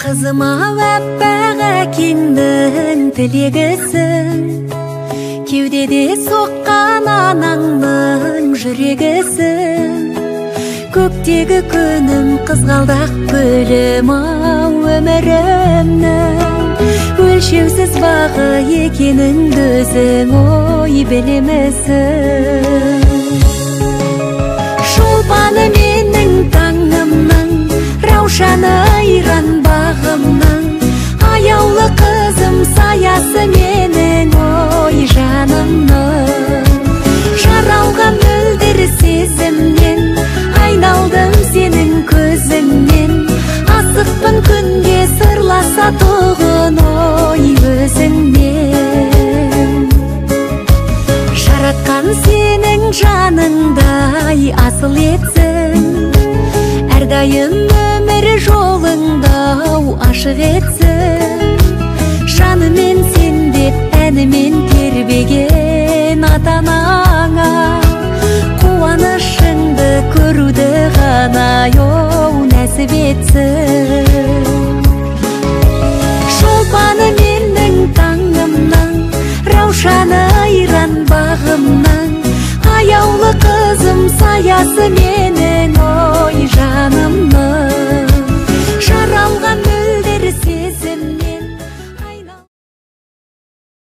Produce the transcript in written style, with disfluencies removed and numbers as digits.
Kızıma vəpbəğə kinnin тілегісін, кеудеде соққан анаңның жүрегісін. Көктегі күнім қызғалдақ гүлім ау өмірімнің, өлшеусіз бағы екеніңді өзің ой білемісің. Шолпаны менің таңымның, раушаны айран бағымның, аяулы қызым саясы менің ой жанымның. Жаралған мөлдір сезімнен, айналдым сенің көзіңнен, асықпын күнге сырласа тұғын ой өзіңнен. Жаратқан сенің жаныңдай асыл етсін, әрдайым өмір жолыңда ашық етсін. Жанымен сен деп әнімен тербеген ата-анаңа, қуанышыңды көруді ғана нәсіп етсін. Шолпаны менің таңымның, раушаны айран бағымның, аяулы қызым саясы мен